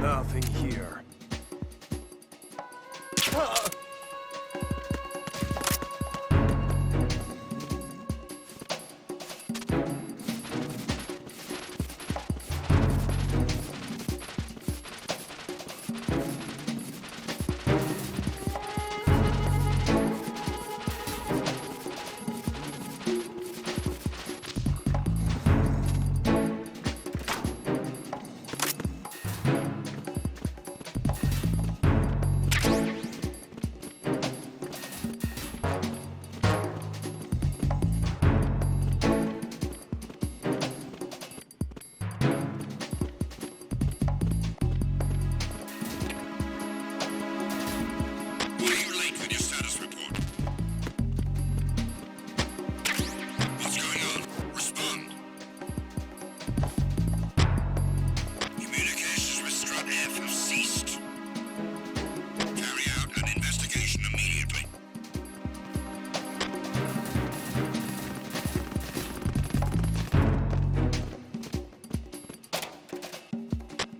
Nothing here.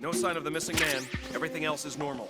No sign of the missing man. Everything else is normal.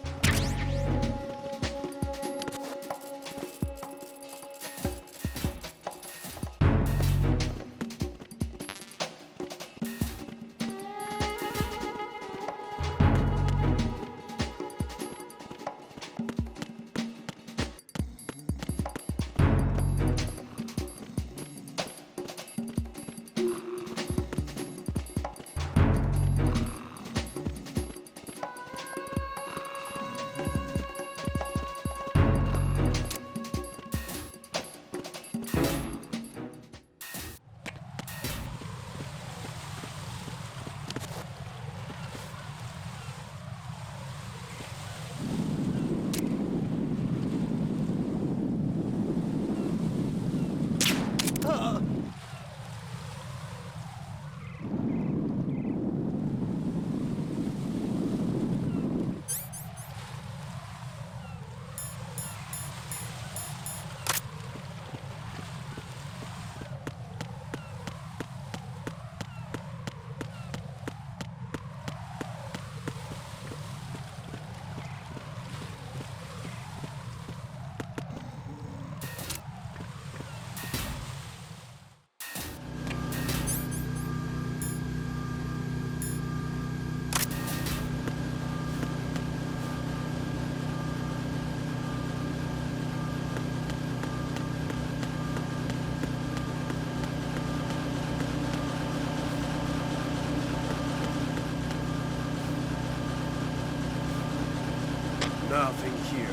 Nothing here.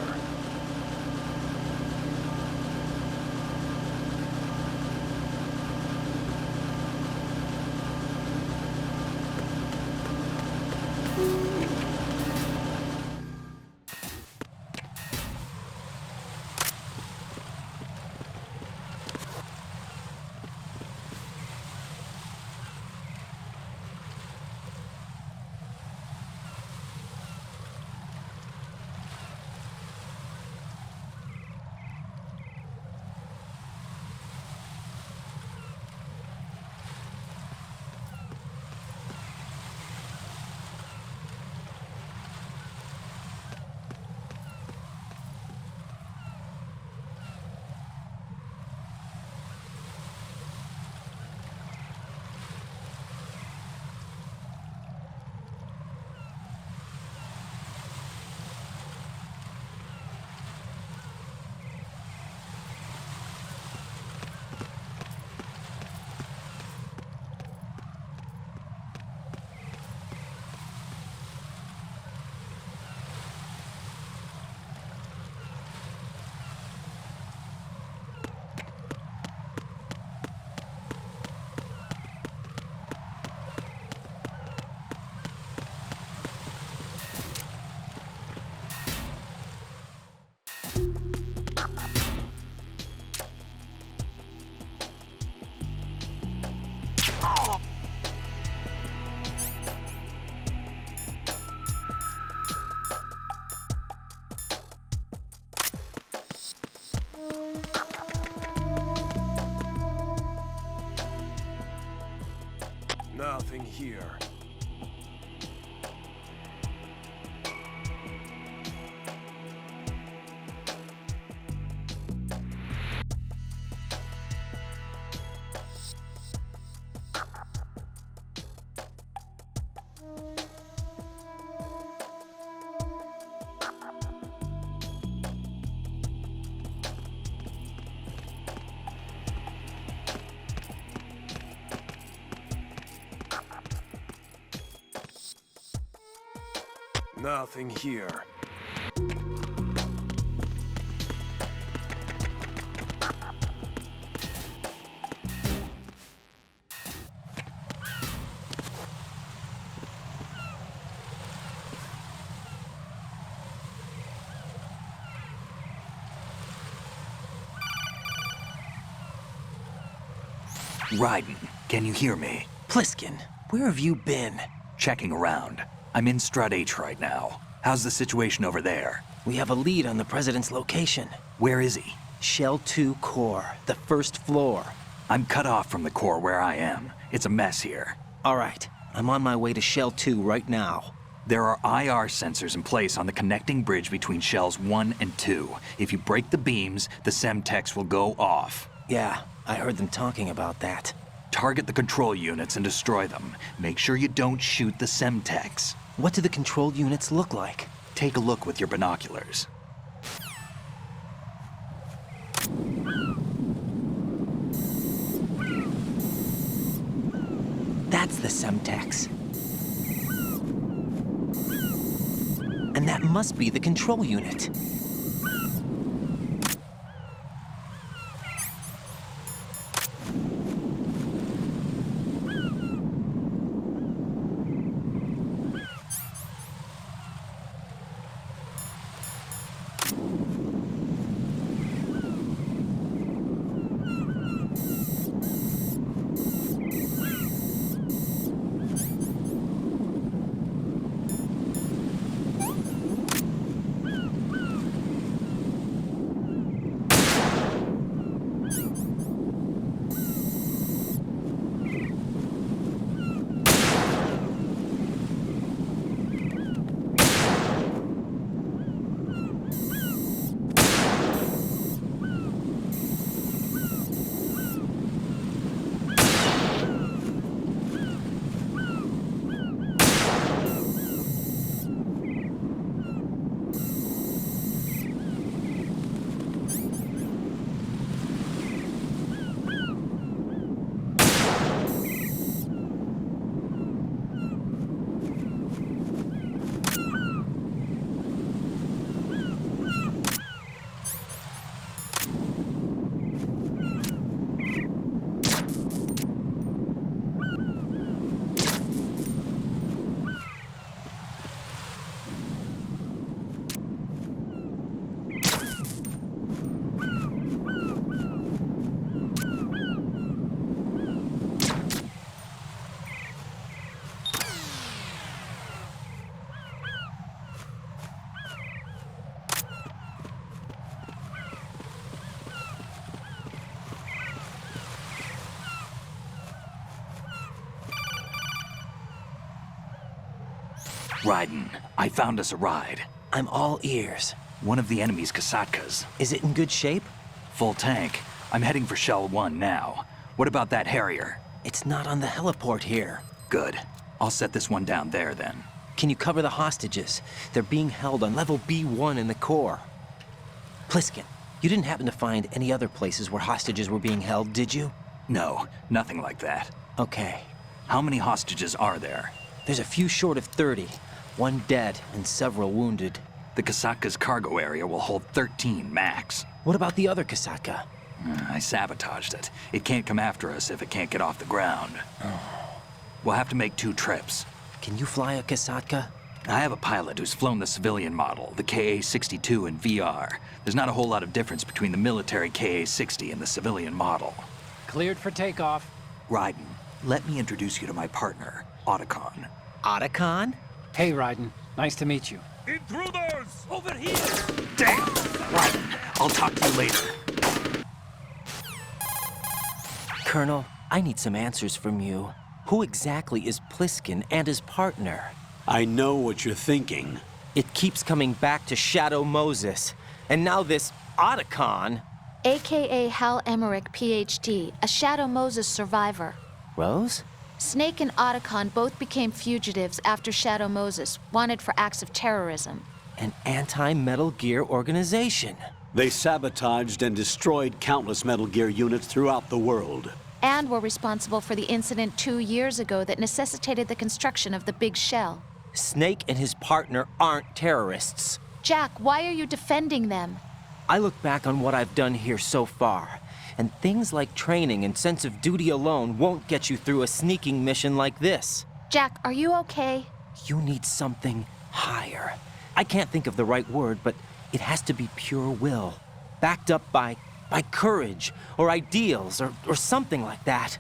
Nothing here. Nothing here. Raiden, can you hear me? Pliskin, where have you been? Checking around. I'm in Strut H right now. How's the situation over there? We have a lead on the President's location. Where is he? Shell 2 core, the first floor. I'm cut off from the core where I am. It's a mess here. All right, I'm on my way to Shell 2 right now. There are IR sensors in place on the connecting bridge between Shells 1 and 2. If you break the beams, the Semtex will go off. Yeah, I heard them talking about that. Target the control units and destroy them. Make sure you don't shoot the Semtex. What do the control units look like? Take a look with your binoculars. That's the Semtex. And that must be the control unit. Raiden, I found us a ride. I'm all ears. One of the enemy's Kasatkas. Is it in good shape? Full tank. I'm heading for Shell 1 now. What about that Harrier? It's not on the heliport here. Good. I'll set this one down there then. Can you cover the hostages? They're being held on level B1 in the core. Pliskin, you didn't happen to find any other places where hostages were being held, did you? No, nothing like that. Okay. How many hostages are there? There's a few short of 30. One dead and several wounded. The Kasatka's cargo area will hold 13 max. What about the other Kasatka? I sabotaged it. It can't come after us if it can't get off the ground. We'll have to make 2 trips. Can you fly a Kasatka? I have a pilot who's flown the civilian model, the KA-62 in VR. There's not a whole lot of difference between the military KA-60 and the civilian model. Cleared for takeoff. Raiden, let me introduce you to my partner, Otacon. Otacon? Hey, Raiden. Nice to meet you. Intruders! Over here! Damn! Raiden, I'll talk to you later. Colonel, I need some answers from you. Who exactly is Pliskin and his partner? I know what you're thinking. It keeps coming back to Shadow Moses. And now this Otacon. AKA Hal Emmerich, PhD, a Shadow Moses survivor. Rose? Snake and Otacon both became fugitives after Shadow Moses, wanted for acts of terrorism. An anti-Metal Gear organization. They sabotaged and destroyed countless Metal Gear units throughout the world. And were responsible for the incident 2 years ago that necessitated the construction of the Big Shell. Snake and his partner aren't terrorists. Jack, why are you defending them? I look back on what I've done here so far, and things like training and sense of duty alone won't get you through a sneaking mission like this. Jack, are you okay? You need something higher. I can't think of the right word, but it has to be pure will, backed up by courage, or ideals, or something like that.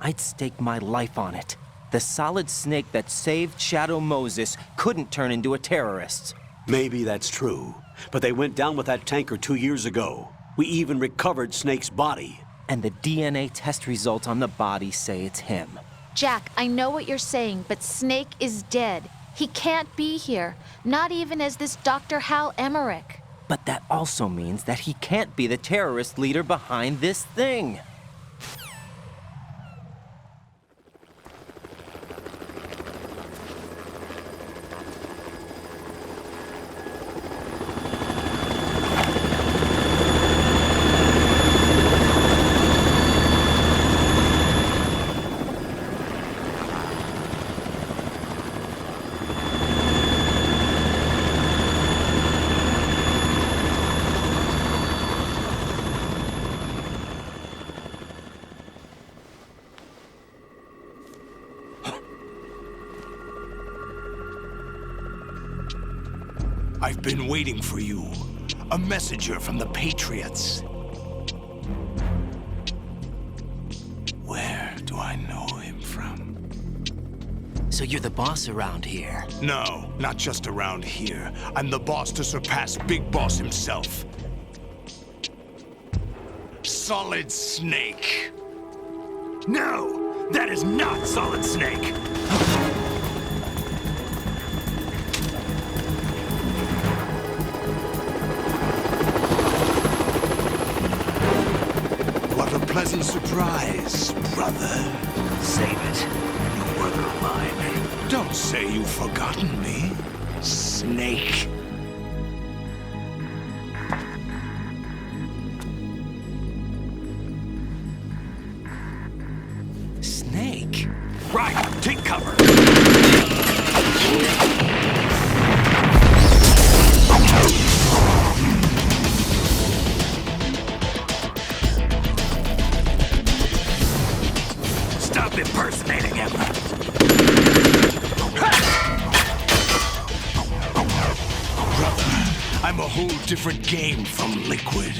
I'd stake my life on it. The solid snake that saved Shadow Moses couldn't turn into a terrorist. Maybe that's true, but they went down with that tanker 2 years ago. We even recovered Snake's body. And the DNA test results on the body say it's him. Jack, I know what you're saying, but Snake is dead. He can't be here, not even as this Dr. Hal Emmerich. But that also means that he can't be the terrorist leader behind this thing. I've been waiting for you. A messenger from the Patriots. Where do I know him from? So you're the boss around here? No, not just around here. I'm the boss to surpass Big Boss himself. Solid Snake. No! That is not Solid Snake! What a pleasant surprise, brother. Save it. You work of mine. Don't say you've forgotten me, Snake. Snake? Right, take cover! Stop impersonating him! Brother, I'm a whole different game from Liquid.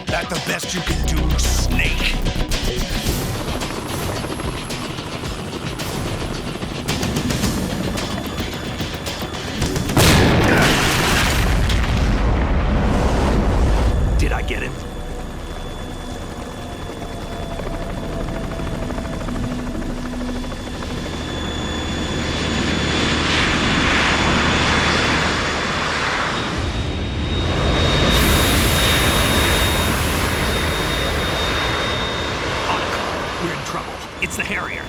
That the best you can do, Snake? Did I get him? We're in trouble. It's the Harrier.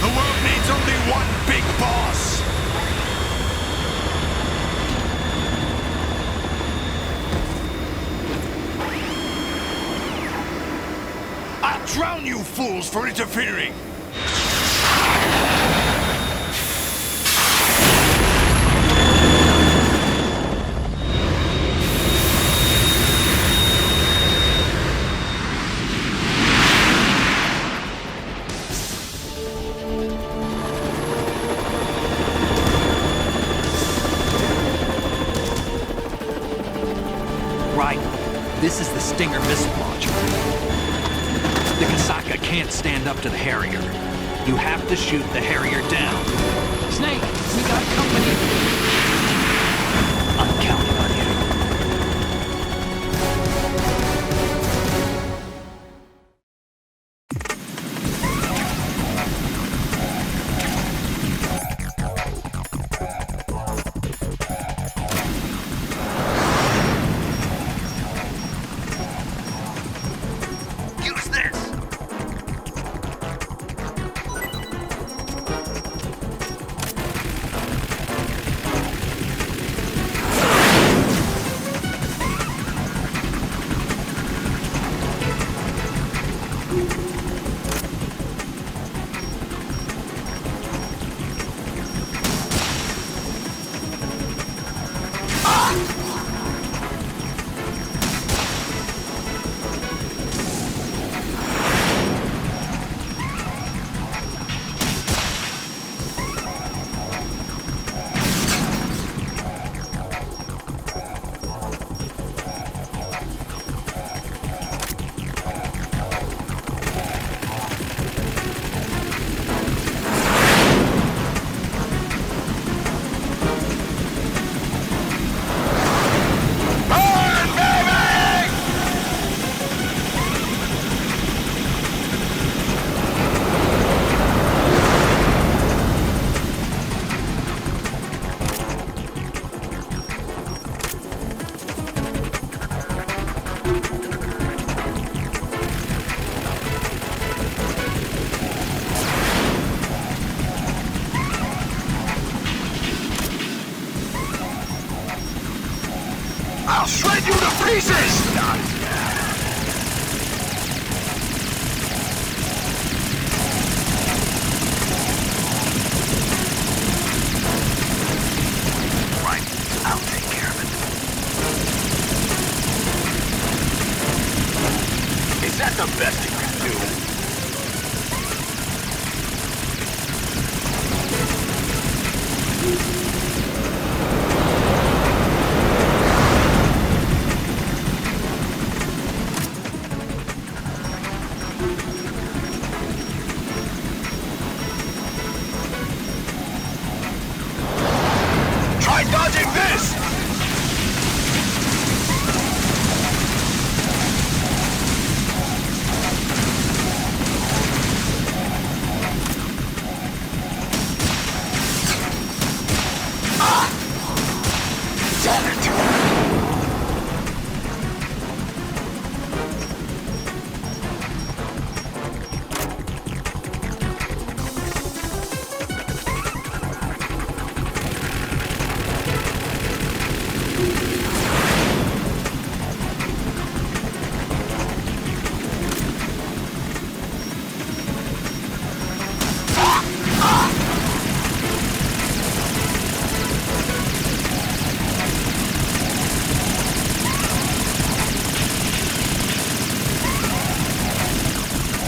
The world needs only one big boss. I'll drown you fools for interfering. Right. This is the Stinger missile launcher. The Kasaka can't stand up to the Harrier. You have to shoot the Harrier down. Snake, we got company. I'm counting on you. Use this! I'll shred you to pieces! Not Right, I'll take care of it. Is that the best you can do? Try dodging this! Damn it!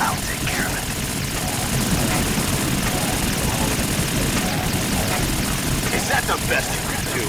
I'll take care of it. Is that the best you can do?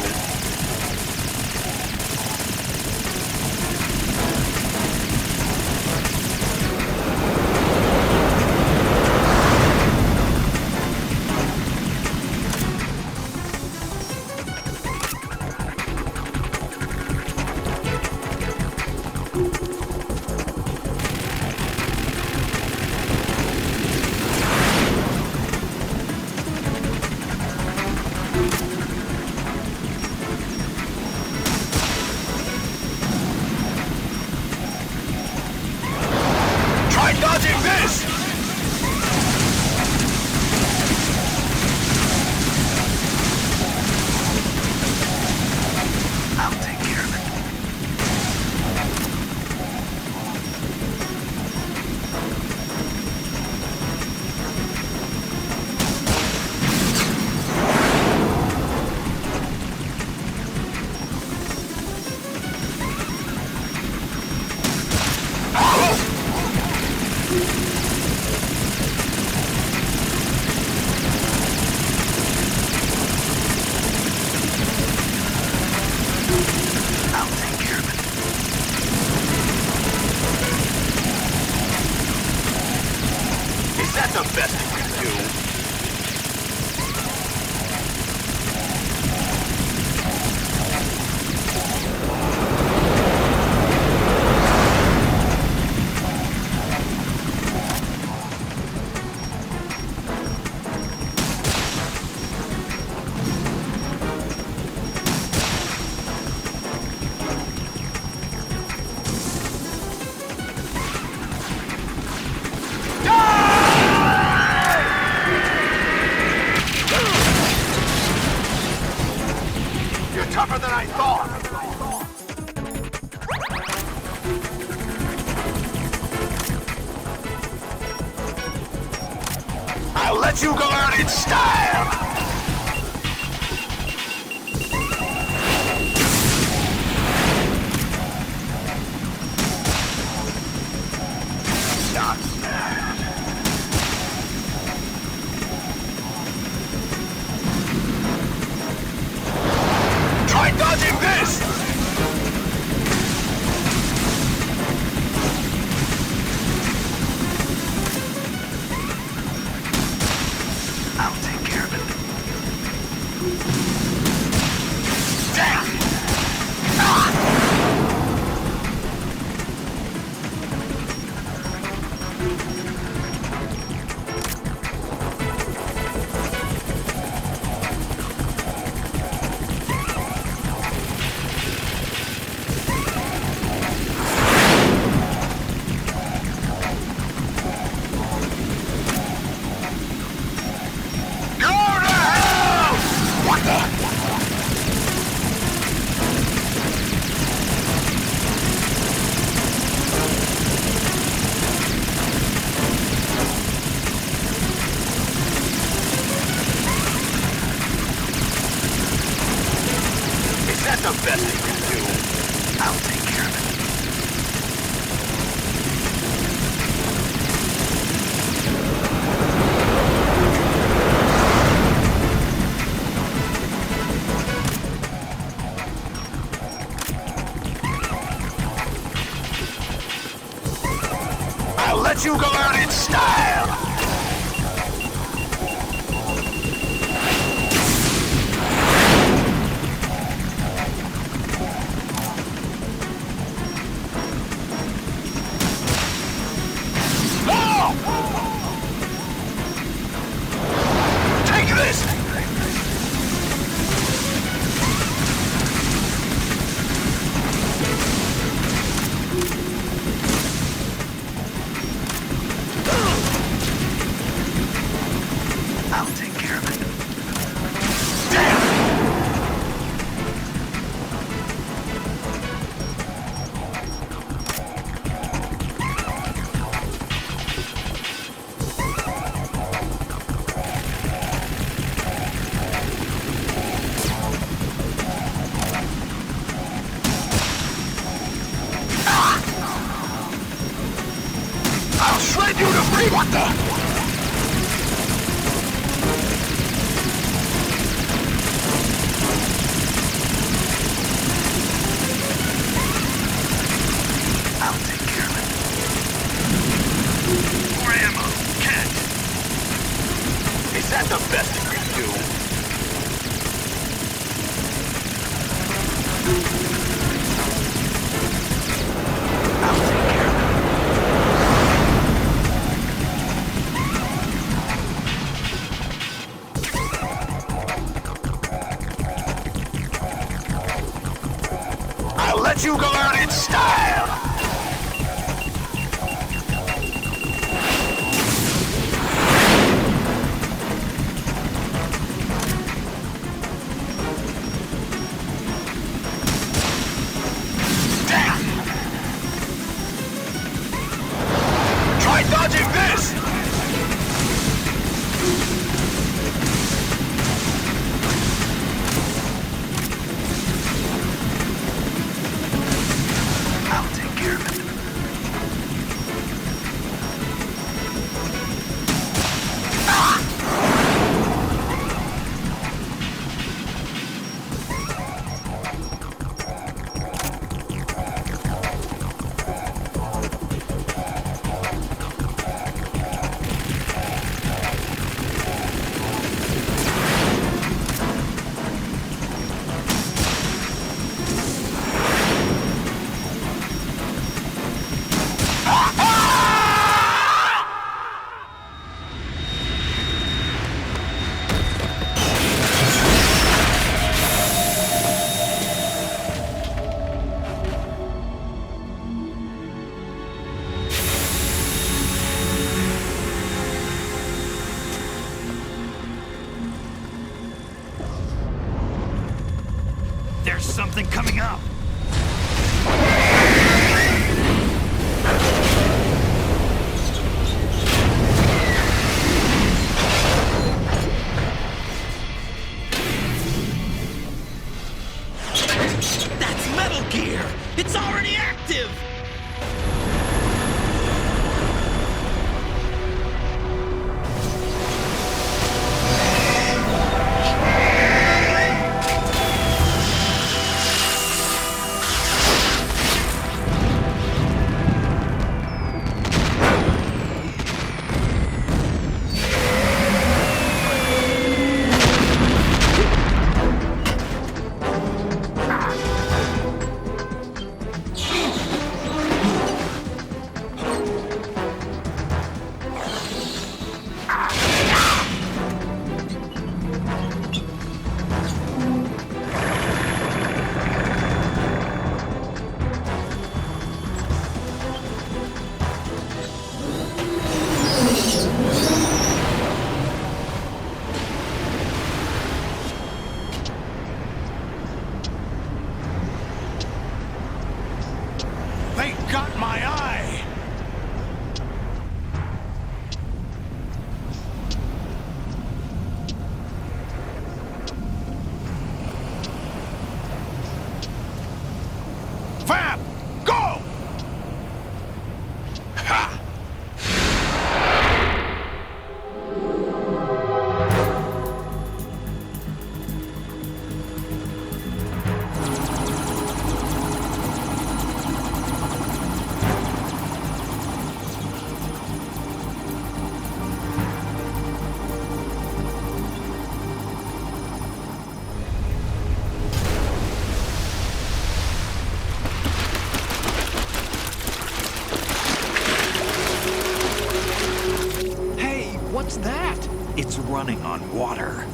Try dodging this! I'll take care of it. I'll take care of it. let you go out in style! Not bad. Try dodging this! I'll take care of it. Damn! Go to hell! What the? Is that the best you can do? I'll take care of it. I'll let you go out in style! Oh! Take this! I'll take care of it. Damn! I'll shred you to free. What the? I'll take care of it. More ammo. Catch. Is that the best you can do? I'll take care of it. I'll let you go out in style! Damn! Try dodging this! I'll take care of it. There's something coming up. here! It's already active! They got my eye! Fab! Go! Ha! Hey, what's that? It's running on water.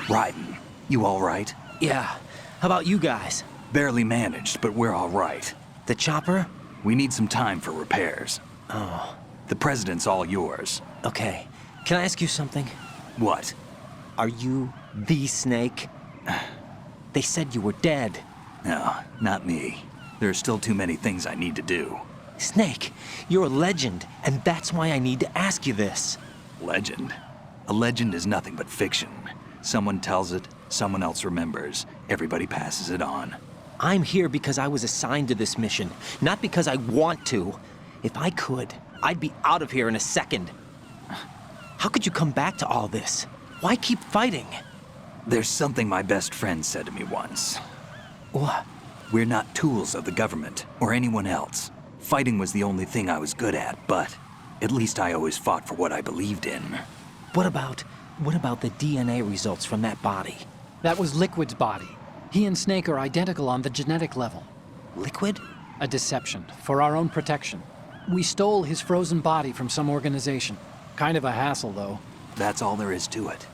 Raiden, you all right? Yeah. How about you guys? Barely managed, but we're all right. The chopper? We need some time for repairs. Oh, The president's all yours. okay. Can I ask you something? What? Are you the Snake? They said you were dead. No, not me. There are still too many things I need to do. Snake, you're a legend, and that's why I need to ask you this. Legend? A legend is nothing but fiction. Someone tells it, someone else remembers. Everybody passes it on. I'm here because I was assigned to this mission, not because I want to. If I could, I'd be out of here in a second. How could you come back to all this? Why keep fighting? There's something my best friend said to me once. What? We're not tools of the government or anyone else. Fighting was the only thing I was good at, but at least I always fought for what I believed in. What about the DNA results from that body? That was Liquid's body. He and Snake are identical on the genetic level. Liquid? A deception, for our own protection. We stole his frozen body from some organization. Kind of a hassle, though. That's all there is to it.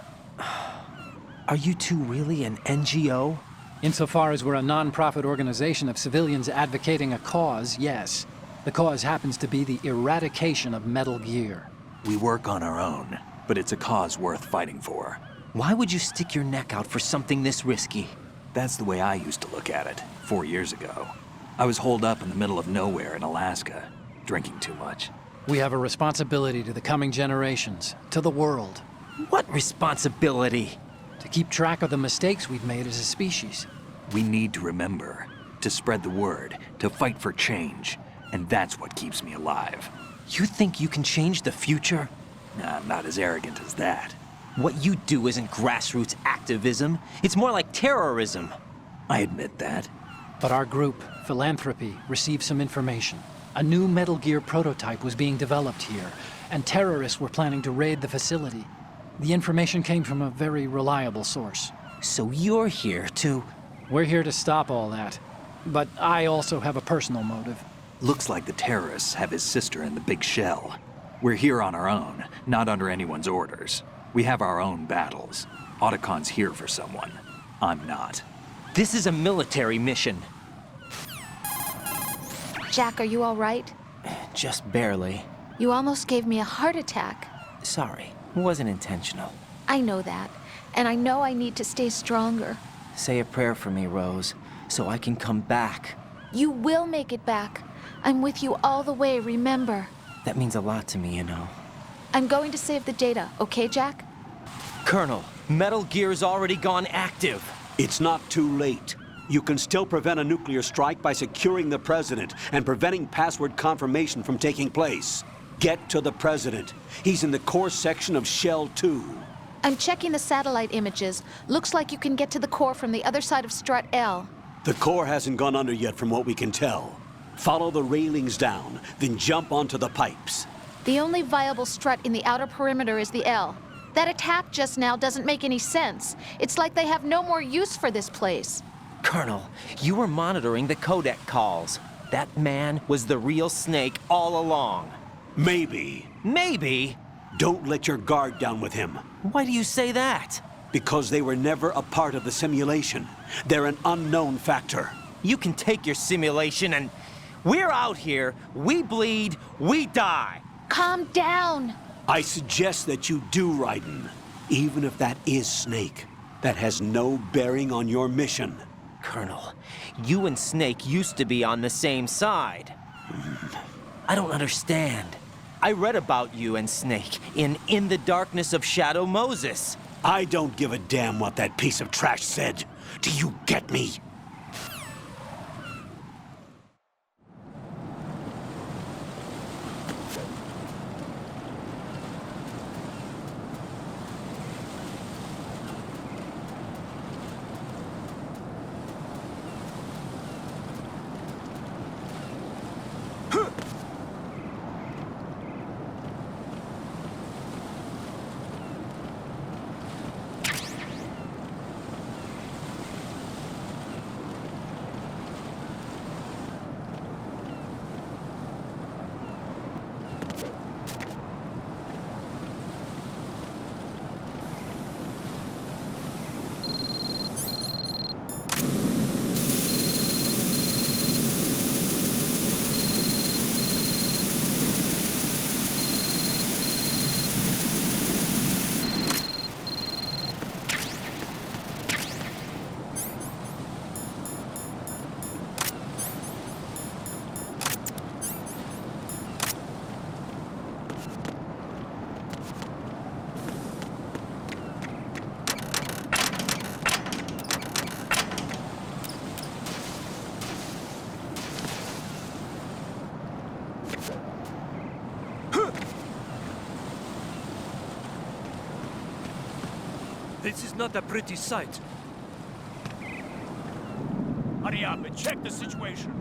Are you two really an NGO? Insofar as we're a non-profit organization of civilians advocating a cause, yes. The cause happens to be the eradication of Metal Gear. We work on our own, but it's a cause worth fighting for. Why would you stick your neck out for something this risky? That's the way I used to look at it, 4 years ago. I was holed up in the middle of nowhere in Alaska, drinking too much. We have a responsibility to the coming generations, to the world, What responsibility? to keep track of the mistakes we've made as a species. We need to remember, to spread the word, to fight for change, and that's what keeps me alive. You think you can change the future? Nah, I'm not as arrogant as that. What you do isn't grassroots activism. It's more like terrorism. I admit that. But our group, Philanthropy, received some information. A new Metal Gear prototype was being developed here, and terrorists were planning to raid the facility. The information came from a very reliable source. So you're here to... We're here to stop all that. But I also have a personal motive. Looks like the terrorists have his sister in the big shell. We're here on our own, not under anyone's orders. We have our own battles. Otacon's here for someone. I'm not. This is a military mission. Jack, are you all right? Just barely. You almost gave me a heart attack. Sorry, it wasn't intentional. I know that, and I know I need to stay stronger. Say a prayer for me, Rose, so I can come back. You will make it back. I'm with you all the way, remember? That means a lot to me, you know. I'm going to save the data, okay, Jack? Colonel, Metal Gear's already gone active. It's not too late. You can still prevent a nuclear strike by securing the President and preventing password confirmation from taking place. Get to the President. He's in the core section of Shell 2. I'm checking the satellite images. Looks like you can get to the core from the other side of Strut L. The core hasn't gone under yet from what we can tell. Follow the railings down, then jump onto the pipes. The only viable strut in the outer perimeter is the L. That attack just now doesn't make any sense. It's like they have no more use for this place. Colonel, you were monitoring the codec calls. That man was the real Snake all along. Maybe. Maybe? Don't let your guard down with him. Why do you say that? Because they were never a part of the simulation. They're an unknown factor. You can take your simulation and... We're out here, we bleed, we die. Calm down. I suggest that you do, Raiden. Even if that is Snake. That has no bearing on your mission. Colonel, you and Snake used to be on the same side. I don't understand. I read about you and Snake in the Darkness of Shadow Moses. I don't give a damn what that piece of trash said. Do you get me? This is not a pretty sight. Hurry up and check the situation.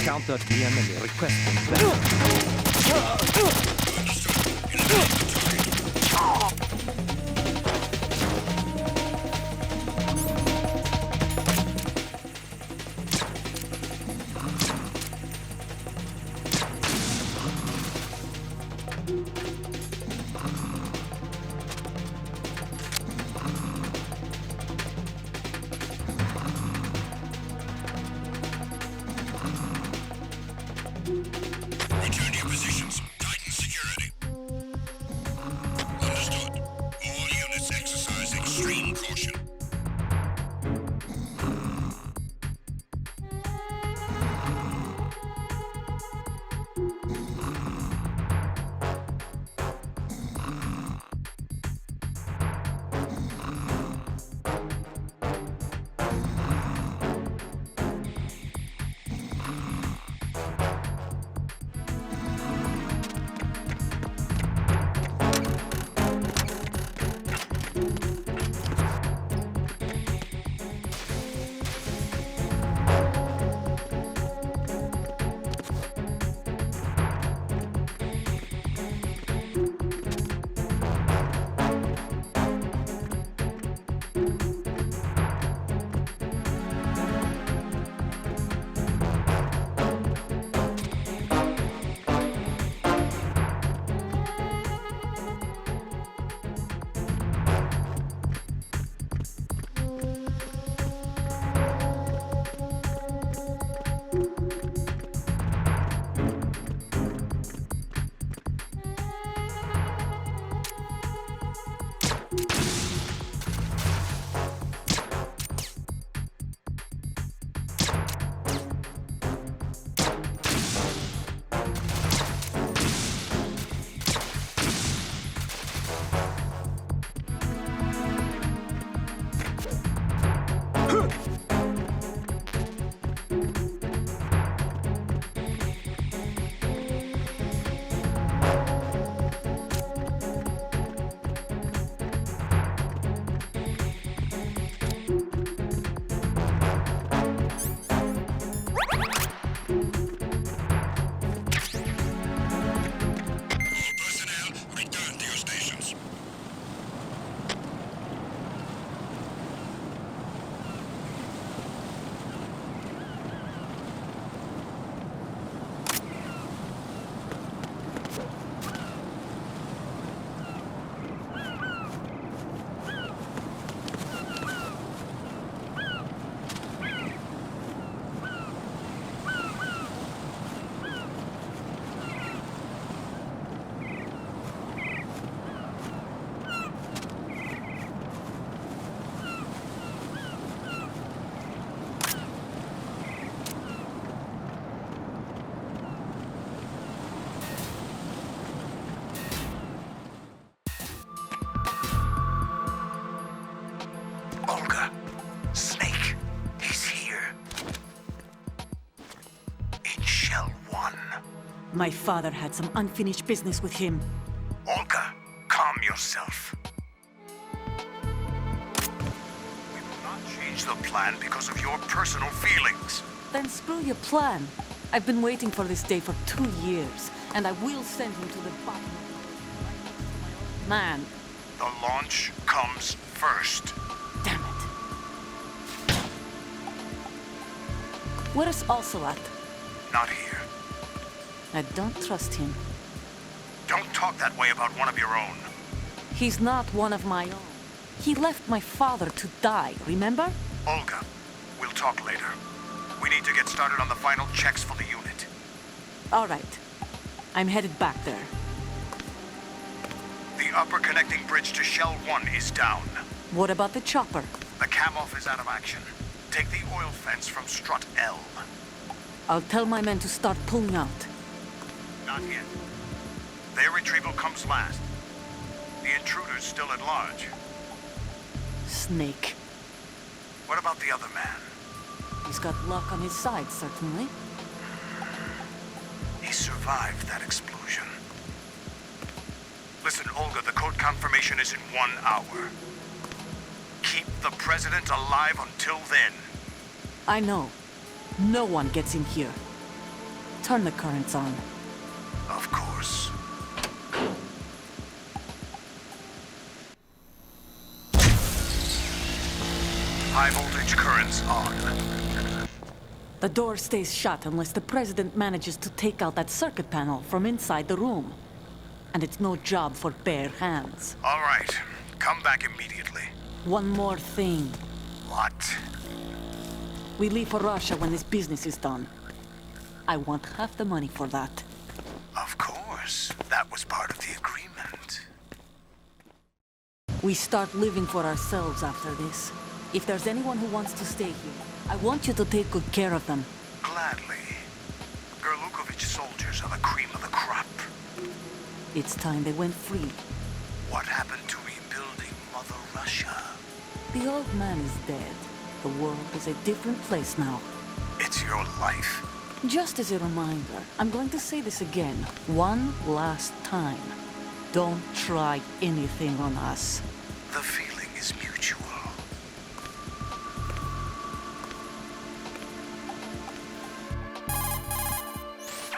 Encounter TML requesting back. Return to your positions. Titan security. Olga, Snake, he's here. In Shell 1. My father had some unfinished business with him. Olga, calm yourself. We will not change the plan because of your personal feelings. Then screw your plan. I've been waiting for this day for 2 years, and I will send him to the bottom of the man. The launch comes first. Damn it. Where's Ocelot? Not here. I don't trust him. Don't talk that way about one of your own. He's not one of my own. He left my father to die, remember? Olga, we'll talk later. We need to get started on the final checks for the unit. All right. I'm headed back there. The upper connecting bridge to Shell 1 is down. What about the chopper? The cam-off is out of action. Take the oil fence from strut L. I'll tell my men to start pulling out. Not yet. Their retrieval comes last. The intruder's still at large. Snake. What about the other man? He's got luck on his side, certainly. He survived that explosion. Listen, Olga, the code confirmation is in 1 hour. Keep the president alive until then. I know. No one gets in here. Turn the currents on. Of course. High voltage currents on. The door stays shut unless the president manages to take out that circuit panel from inside the room. And it's no job for bare hands. All right. Come back immediately. One more thing. What? We leave for Russia when this business is done. I want half the money for that. Of course. That was part of the agreement. We start living for ourselves after this. If there's anyone who wants to stay here, I want you to take good care of them. Gladly. Gerlukovich soldiers are the cream of the crop. It's time they went free. What happened to rebuilding Mother Russia? The old man is dead. The world is a different place now. It's your life. Just as a reminder, I'm going to say this again, one last time. Don't try anything on us. The feeling is mutual.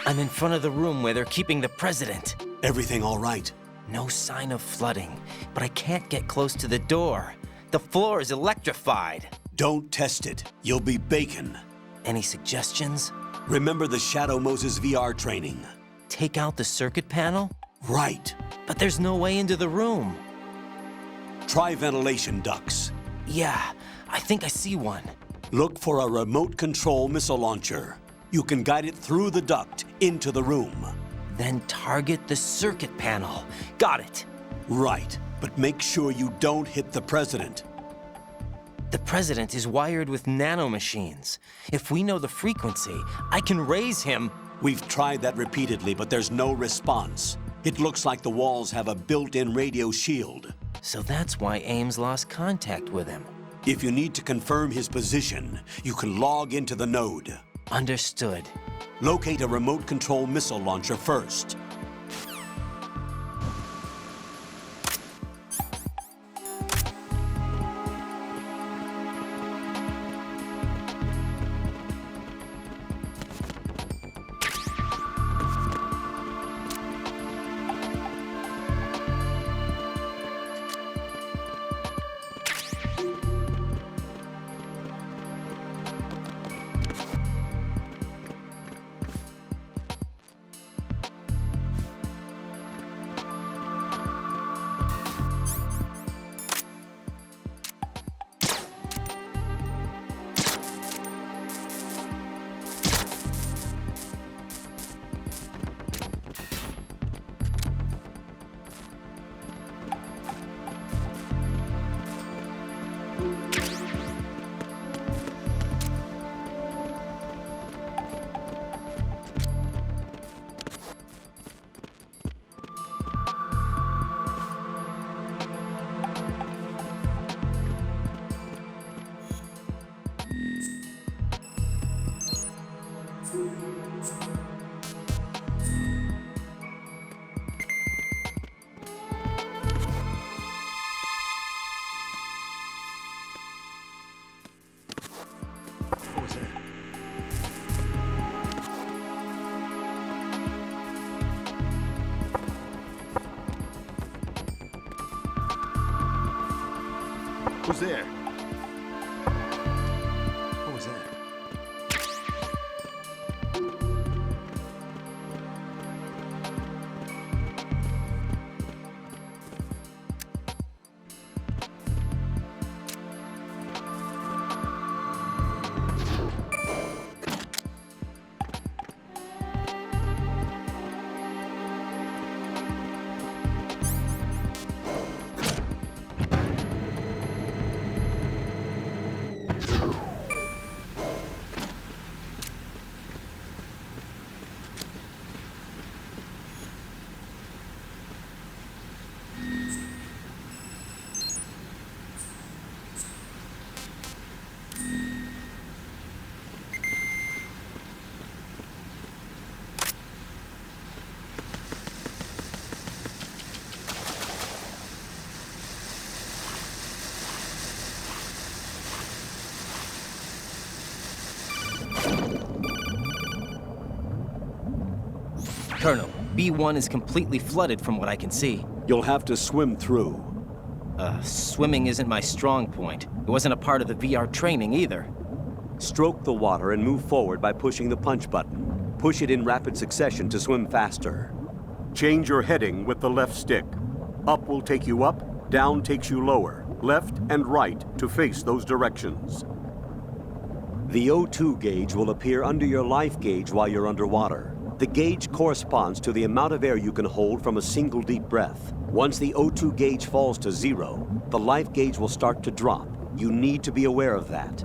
I'm in front of the room where they're keeping the president. Everything all right? No sign of flooding, but I can't get close to the door. The floor is electrified. Don't test it. You'll be bacon. Any suggestions? Remember the Shadow Moses VR training? Take out the circuit panel? Right. But there's no way into the room. Try ventilation ducts. Yeah, I think I see one. Look for a remote control missile launcher. You can guide it through the duct into the room. Then target the circuit panel. Got it. Right, but make sure you don't hit the president. The president is wired with nanomachines. If we know the frequency, I can raise him. We've tried that repeatedly, but there's no response. It looks like the walls have a built-in radio shield. So that's why Ames lost contact with him. If you need to confirm his position, you can log into the node. Understood. Locate a remote control missile launcher first. Who's there? What was that? Colonel, B1 is completely flooded from what I can see. You'll have to swim through. Swimming isn't my strong point. It wasn't a part of the VR training either. Stroke the water and move forward by pushing the punch button. Push it in rapid succession to swim faster. Change your heading with the left stick. Up will take you up, down takes you lower. Left and right to face those directions. The O2 gauge will appear under your life gauge while you're underwater. The gauge corresponds to the amount of air you can hold from a single deep breath. Once the O2 gauge falls to 0, the life gauge will start to drop. You need to be aware of that.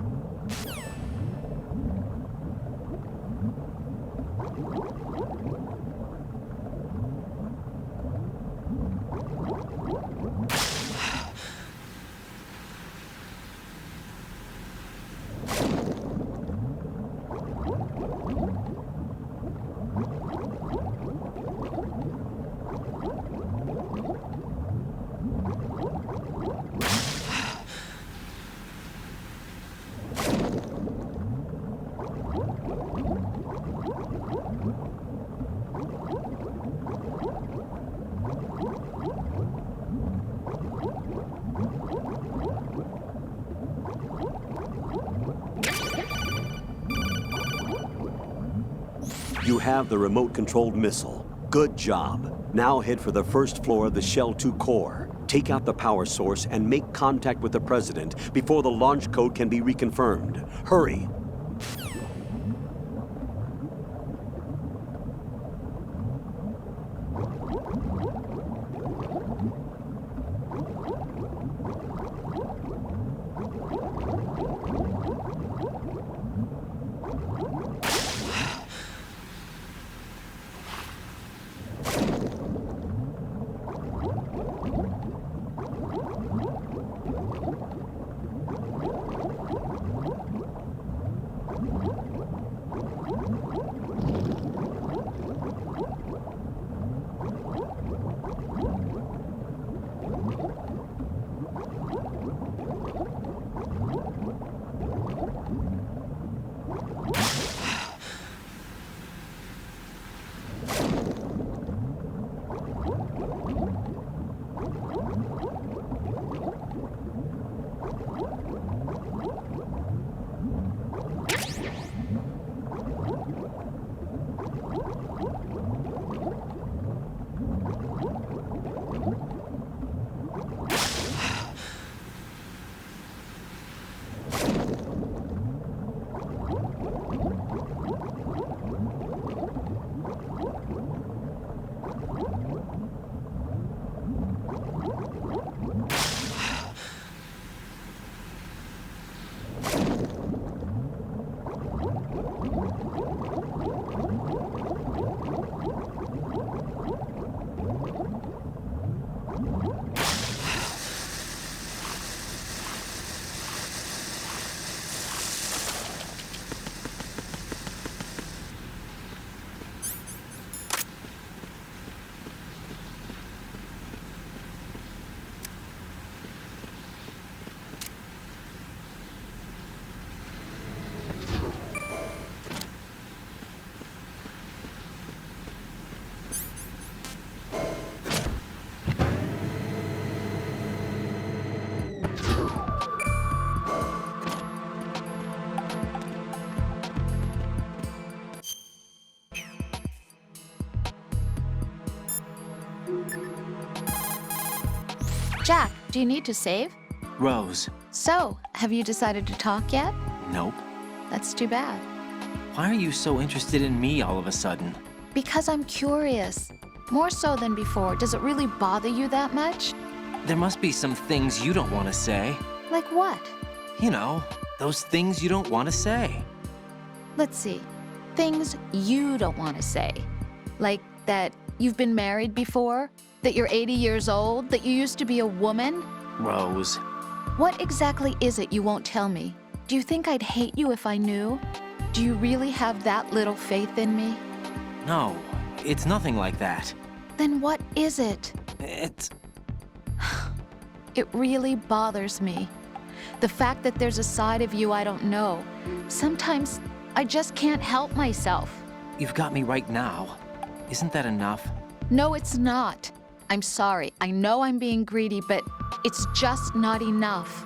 You have the remote-controlled missile. Good job. Now head for the first floor of the Shell 2 core. Take out the power source and make contact with the President before the launch code can be reconfirmed. Hurry! Jack, do you need to save? Rose. So, have you decided to talk yet? Nope. That's too bad. Why are you so interested in me all of a sudden? Because I'm curious. More so than before. Does it really bother you that much? There must be some things you don't want to say. Like what? You know, those things you don't want to say. Let's see. Things you don't want to say. Like that you've been married before? That you're 80 years old? That you used to be a woman? Rose. What exactly is it you won't tell me? Do you think I'd hate you if I knew? Do you really have that little faith in me? No, it's nothing like that. Then what is it? It's... It really bothers me. The fact that there's a side of you I don't know. Sometimes I just can't help myself. You've got me right now. Isn't that enough? No, it's not. I'm sorry. I know I'm being greedy, but it's just not enough.